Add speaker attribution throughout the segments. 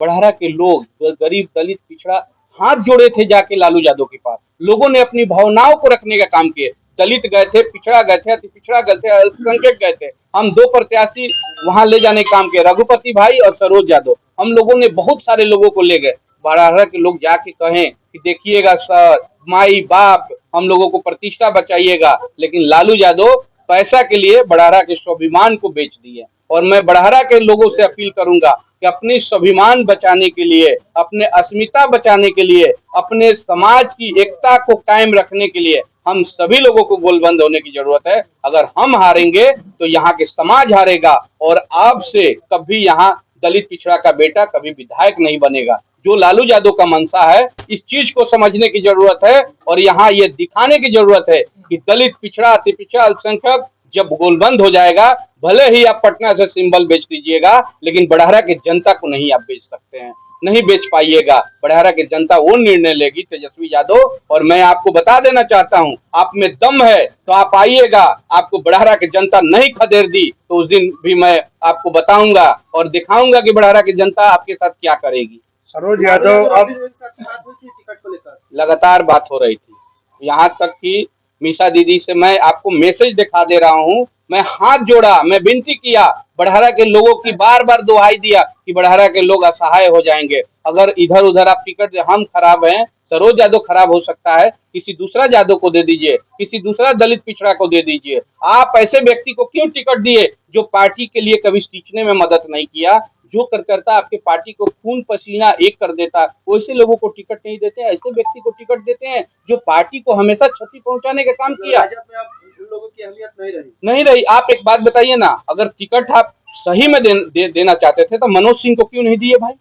Speaker 1: बड़हरा के लोग गरीब दलित पिछड़ा हाथ जोड़े थे जाके लालू यादव के पास। लोगों ने अपनी भावनाओं को रखने का काम किया। दलित गए थे, पिछड़ा गए थे, अति पिछड़ा गए थे, अल्पसंख्यक गए थे। हम दो प्रत्याशी वहां ले जाने का काम किया, रघुपति भाई और सरोज यादव। हम लोगों ने बहुत सारे लोगों को ले गए। बड़हरा के लोग जाके कहें कि देखिएगा सर, माई बाप, हम लोगों को प्रतिष्ठा बचाइएगा, लेकिन लालू यादव पैसा के लिए बड़हरा के स्वाभिमान को बेच दिए। और मैं बड़हरा के लोगों से अपील करूंगा कि अपनी स्वाभिमान बचाने के लिए, अपने अस्मिता बचाने के लिए, अपने समाज की एकता को कायम रखने के लिए हम सभी लोगों को गोलबंद होने की जरूरत है। अगर हम हारेंगे तो यहाँ के समाज हारेगा और आपसे कभी यहाँ दलित पिछड़ा का बेटा कभी विधायक नहीं बनेगा। जो लालू यादव का मंशा है, इस चीज को समझने की जरूरत है और यहाँ ये दिखाने की जरूरत है कि दलित पिछड़ा, अति पिछड़ा, अल्पसंख्यक जब गोलबंद हो जाएगा, भले ही आप पटना से सिंबल बेच दीजिएगा, लेकिन बड़हरा की जनता को नहीं आप बेच सकते हैं, नहीं बेच पाइएगा। बड़हरा की जनता वो निर्णय लेगी तेजस्वी यादव। और मैं आपको बता देना चाहता हूं, आप में दम है तो आप आइएगा। आपको बड़हरा की जनता नहीं खदेड़ दी तो उस दिन भी मैं आपको बताऊंगा और दिखाऊंगा कि बड़हरा की जनता आपके साथ क्या करेगी।
Speaker 2: सरोज यादव अब
Speaker 1: लगातार बात हो रही थी, यहाँ तक कि मीसा दीदी से मैं आपको मैसेज दिखा दे रहा हूँ। मैं हाथ जोड़ा, मैं विनती किया, बड़हरा के लोगों की बार बार दुहाई दिया कि बड़हरा के लोग असहाय हो जाएंगे अगर इधर उधर आप टिकट, हम खराब हैं, सरोज यादव खराब हो सकता है, किसी दूसरा यादव को दे दीजिए, किसी दूसरा दलित पिछड़ा को दे दीजिए। आप ऐसे व्यक्ति को क्यों टिकट दिए जो पार्टी के लिए कभी सींचने में मदद नहीं किया, जो करता आपके पार्टी को खून पसीना एक कर देता, वैसे लोगों को टिकट नहीं देते। ऐसे व्यक्ति को टिकट देते हैं जो पार्टी को हमेशा क्षति पहुंचाने का काम किया।
Speaker 2: लोगों की अहमियत
Speaker 1: नहीं रही। आप एक बात बताइए ना, अगर टिकट आप सही में देना चाहते थे तो मनोज सिंह को क्यों नहीं दिए भाई?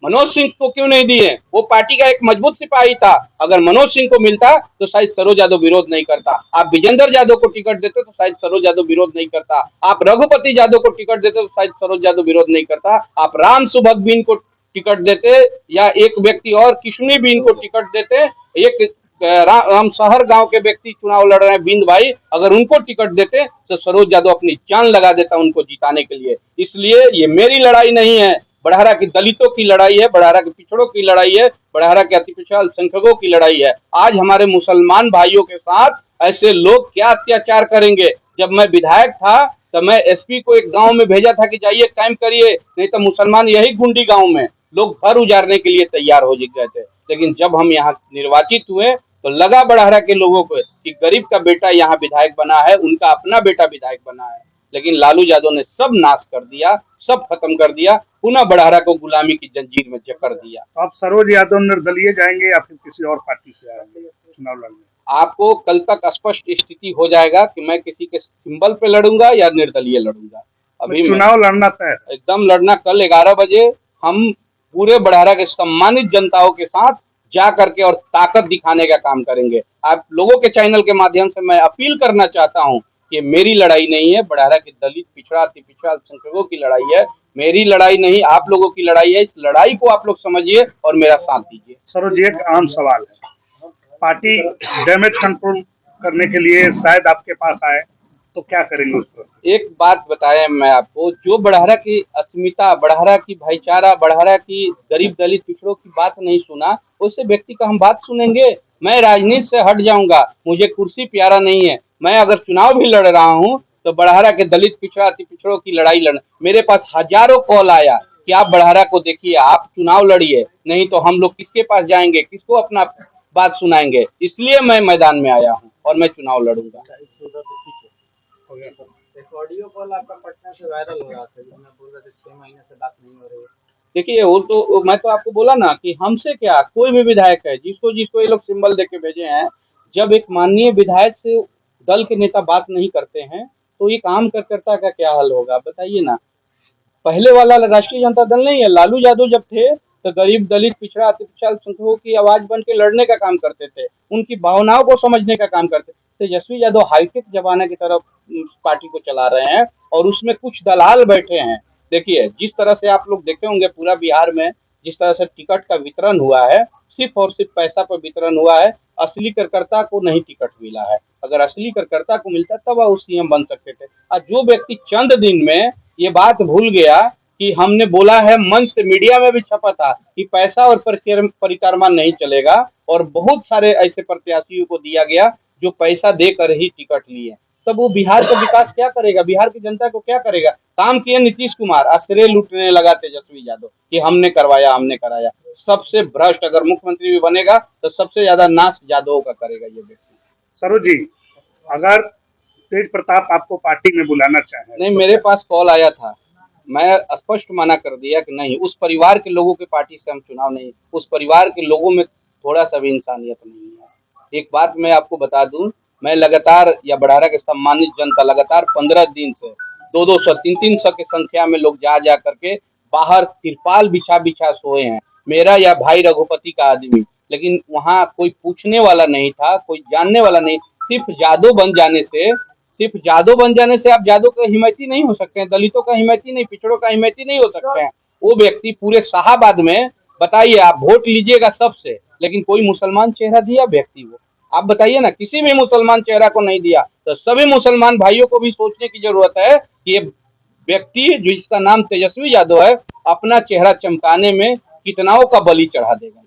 Speaker 1: मनोज सिंह को क्यों नहीं दिए? वो पार्टी का एक मजबूत सिपाही था। अगर मनोज सिंह को मिलता तो शायद सरोज यादव विरोध नहीं करता। आप विजेंद्र यादव को टिकट देते तो शायद सरोज यादव विरोध नहीं करता। आप रघुपति यादव को टिकट देते तो शायद सरोज यादव विरोध नहीं करता। आप राम सुभग बीन को टिकट देते या एक व्यक्ति और किशनी बीन को टिकट देते, एक राम शहर गांव के व्यक्ति चुनाव लड़ रहे हैं बिंद भाई, अगर उनको टिकट देते तो सरोज यादव अपनी जान लगा देता उनको जिताने के लिए। इसलिए ये मेरी लड़ाई नहीं है, बड़हरा की दलितों की लड़ाई है, बड़हरा के पिछड़ों की लड़ाई है, बड़हरा के अति पिछड़ा अल्पसंख्यकों की लड़ाई है। आज हमारे मुसलमान भाइयों के साथ ऐसे लोग क्या अत्याचार करेंगे। जब मैं विधायक था तो मैं एसपी को एक गांव में भेजा था कि जाइए कैंप करिए, नहीं तो मुसलमान यही गुंडी गांव में लोग घर उजाड़ने के लिए तैयार हो गए थे। लेकिन जब हम यहाँ निर्वाचित हुए तो लगा बड़हरा के लोगों को कि गरीब का बेटा यहाँ विधायक बना है, उनका अपना बेटा विधायक बना है। लेकिन लालू यादव ने सब नाश कर दिया, सब खत्म कर दिया, पुनः बड़हरा को गुलामी की जंजीर में जकड़ दिया।
Speaker 2: आप सरोज यादव निर्दलीय जाएंगे या फिर किसी और पार्टी से आएंगे चुनाव लड़ने?
Speaker 1: आपको कल तक स्पष्ट स्थिति हो जाएगा कि मैं किसी के सिंबल पे लड़ूंगा या निर्दलीय लड़ूंगा। अभी
Speaker 2: चुनाव लड़ना तय
Speaker 1: एकदम लड़ना। कल 11 बजे हम पूरे बड़हरा के सम्मानित जनताओं के साथ जा करके और ताकत दिखाने का काम करेंगे। आप लोगों के चैनल के माध्यम से मैं अपील करना चाहता हूं कि मेरी लड़ाई नहीं है, बड़हरा के दलित पिछड़ा अति पिछड़ा अल्पसंख्यकों की लड़ाई है, मेरी लड़ाई नहीं, आप लोगों की लड़ाई है। इस लड़ाई को आप लोग समझिए और मेरा साथ दीजिए।
Speaker 2: सरोज, एक आम सवाल है, पार्टी डैमेज कंट्रोल करने के लिए शायद आपके पास आए तो क्या करेंगे उस पर?
Speaker 1: एक बात बताएं मैं आपको, जो बड़हरा की अस्मिता, बड़हरा की भाईचारा, बड़हरा की गरीब दलित पिछड़ों की बात नहीं सुना, उससे व्यक्ति का हम बात सुनेंगे? मैं राजनीति से हट जाऊंगा, मुझे कुर्सी प्यारा नहीं है। मैं अगर चुनाव भी लड़ रहा हूं तो बड़हरा के दलित पिछड़ा अति पिछड़ों की लड़ाई लड़। मेरे पास हजारों कॉल आया कि आप बड़हरा को देखिए, आप चुनाव लड़िए, नहीं तो हम लोग किसके पास जाएंगे, किसको अपना बात सुनाएंगे। इसलिए मैं मैदान में आया हूँ और मैं चुनाव लड़ूंगा।
Speaker 3: एक ऑडियो कॉल आपका पटना से वायरल हो रहा था जिसमें बोल रहे थे 6 महीने से बात नहीं हो रही है।
Speaker 1: देखिए, वो तो मैं तो आपको बोला ना कि हमसे क्या, कोई भी विधायक है, जिसको जिसको ये लोग सिंबल देके भेजे हैं, जब एक माननीय विधायक से दल के नेता बात नहीं करते हैं तो एक आम कार्यकर्ता का क्या हाल होगा बताइए ना। पहले वाला राष्ट्रीय जनता दल नहीं है, लालू यादव जब थे तो गरीब दलित पिछड़ा अति पिछड़ा अल्पसंख्यकों की आवाज बन के लड़ने का काम करते थे, उनकी भावनाओं को समझने का काम करते थे। तेजस्वी यादव हाईटेक जमाने की तरफ पार्टी को चला रहे हैं और उसमें कुछ दलाल बैठे हैं। देखिए, जिस तरह से आप लोग देखे होंगे पूरा बिहार में जिस तरह से टिकट का वितरण हुआ है, सिर्फ और सिर्फ पैसा पर वितरण हुआ है, असली कार्यकर्ता को नहीं टिकट मिला है। अगर असली कार्यकर्ता को मिलता तब वो सीएम बन सकते थे। और जो व्यक्ति चंद दिन में ये बात भूल गया कि हमने बोला है, मंच से मीडिया में भी छपा था कि पैसा और परिक्रमा नहीं चलेगा, और बहुत सारे ऐसे प्रत्याशियों को दिया गया जो पैसा देकर ही टिकट लिए। तब वो बिहार का विकास क्या करेगा, बिहार की जनता को क्या करेगा? काम किए नीतीश कुमार, आश्रय लूटने लगा तेजस्वी यादव कि हमने करवाया, हमने कराया। सबसे भ्रष्ट अगर मुख्यमंत्री भी बनेगा तो सबसे ज्यादा नाश यादवों का करेगा ये व्यक्ति।
Speaker 2: सरोज जी, अगर तेज प्रताप आपको पार्टी में बुलाना चाहे
Speaker 1: नहीं,
Speaker 2: तो
Speaker 1: मेरे
Speaker 2: क्या?
Speaker 1: पास कॉल आया था, मैं स्पष्ट मना कर दिया कि नहीं, उस परिवार के लोगों की पार्टी से हम चुनाव नहीं, उस परिवार के लोगों में थोड़ा सा भी इंसानियत नहीं है। एक बात मैं आपको बता दूं, मैं लगातार, या बड़ारा के सम्मानित जनता लगातार 15 दिन से 200-200 300-300 की संख्या में लोग जा जा करके बाहर तिरपाल बिछा बिछा सोए हैं, मेरा या भाई रघुपति का आदमी। लेकिन वहां कोई पूछने वाला नहीं था, कोई जानने वाला नहीं। सिर्फ जादव बन जाने से आप जादव का हिमायती नहीं हो सकते हैं, दलितों का हिमायती नहीं, पिछड़ों का हिमायती नहीं हो सकते हैं। वो व्यक्ति पूरे शाहाबाद में, बताइए, आप वोट लीजिएगा सबसे, लेकिन कोई मुसलमान चेहरा दिया व्यक्ति वो? आप बताइए ना, किसी भी मुसलमान चेहरा को नहीं दिया। तो सभी मुसलमान भाइयों को भी सोचने की जरूरत है कि ये व्यक्ति जिसका नाम तेजस्वी यादव है, अपना चेहरा चमकाने में कितनाओं का बलि चढ़ा देगा।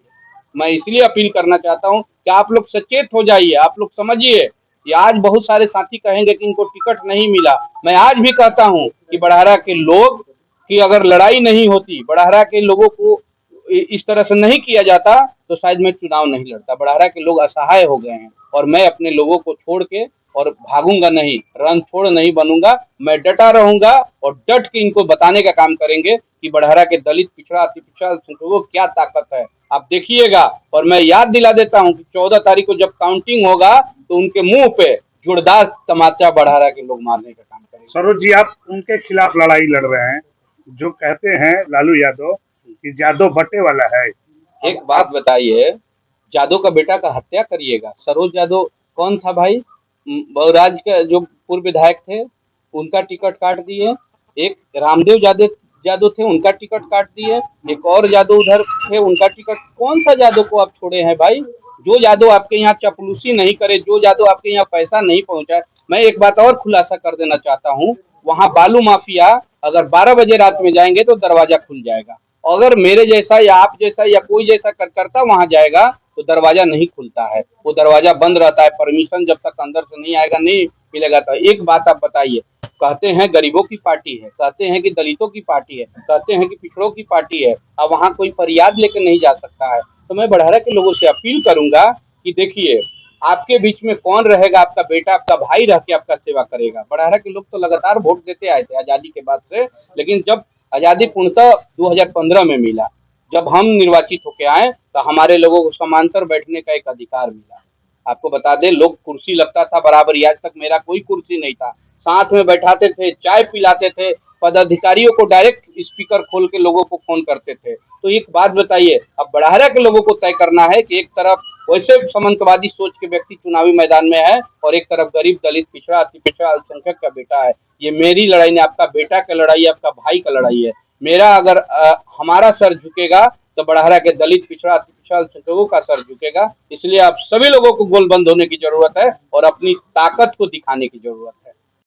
Speaker 1: मैं इसलिए अपील करना चाहता हूं कि आप लोग सचेत हो जाइए, आप लोग समझिए कि आज बहुत सारे साथी कहेंगे कि इनको टिकट नहीं मिला। मैं आज भी कहता हूं कि बड़हरा के लोग की अगर लड़ाई नहीं होती, बड़हरा के लोगों को इस तरह से नहीं किया जाता, तो शायद मैं चुनाव नहीं लड़ता। बड़हरा के लोग असहाय हो गए हैं, और मैं अपने लोगों को छोड़ के और भागूंगा नहीं, रन छोड़ नहीं बनूंगा। मैं डटा रहूंगा, और डट के इनको बताने का काम करेंगे कि बड़हरा के दलित, पिछड़ा, अति पिछड़ा को क्या ताकत है, आप देखिएगा। और मैं याद दिला देता हूं कि 14 तारीख को जब काउंटिंग होगा तो उनके मुंह पे जोरदार तमाचा बड़हरा के लोग मारने का काम करेंगे।
Speaker 2: सरोज जी, आप उनके खिलाफ लड़ाई लड़ रहे हैं जो कहते हैं लालू यादव कि यादव बटे वाला है।
Speaker 1: एक बात बताइए, यादव का बेटा का हत्या करिएगा? सरोज यादव कौन था भाई? बहुराज के जो पूर्व विधायक थे, उनका टिकट काट दिए। एक रामदेव यादव यादव थे, उनका टिकट काट दिए। एक और यादव उधर थे, उनका टिकट। कौन सा यादव को आप छोड़े हैं भाई? जो यादव आपके यहाँ चपलूसी नहीं करे, जो यादव आपके यहाँ पैसा नहीं पहुंचाए। मैं एक बात और खुलासा कर देना चाहता हूँ, वहाँ बालू माफिया अगर 12 बजे रात में जाएंगे तो दरवाजा खुल जाएगा। अगर मेरे जैसा या आप जैसा या कोई जैसा करता वहां जाएगा तो दरवाजा नहीं खुलता है, वो दरवाजा बंद रहता है। परमिशन जब तक अंदर से नहीं आएगा, नहीं मिलेगा। तो एक बात आप बताइए, कहते हैं गरीबों की पार्टी है, कहते हैं कि दलितों की पार्टी है, कहते हैं कि पिछड़ों की पार्टी है, अब वहां कोई फरियाद लेकर नहीं जा सकता है। तो मैं बड़हरा के लोगों से अपील करूंगा कि देखिए, आपके बीच में कौन रहेगा, आपका बेटा, आपका भाई रह के आपका सेवा करेगा। बड़हरा के लोग तो लगातार वोट देते आए थे आजादी के बाद से, लेकिन जब आजादी पूर्णतः 2015 में मिला, जब हम निर्वाचित होके आए, तो हमारे लोगों को समांतर बैठने का एक अधिकार मिला। आपको बता दें, लोग कुर्सी लगता था बराबर, आज तक मेरा कोई कुर्सी नहीं था। साथ में बैठाते थे, चाय पिलाते थे, पदाधिकारियों को डायरेक्ट स्पीकर खोल के लोगों को फोन करते थे। तो एक बात बताइए, अब बड़हरा के लोगों को तय करना है कि एक तरफ वैसे सामंतवादी सोच के व्यक्ति चुनावी मैदान में है, और एक तरफ गरीब, दलित, पिछड़ा, अति पिछड़ा, अल्पसंख्यक का बेटा है। ये मेरी लड़ाई नहीं, आपका बेटा का लड़ाई है, आपका भाई का लड़ाई है। मेरा अगर हमारा सर झुकेगा तो बड़हरा के दलित, पिछड़ा, अति पिछड़ा, अल्पसंख्यकों का सर झुकेगा। इसलिए आप सभी लोगों को गोलबंद होने की जरूरत है और अपनी ताकत को दिखाने की जरूरत है।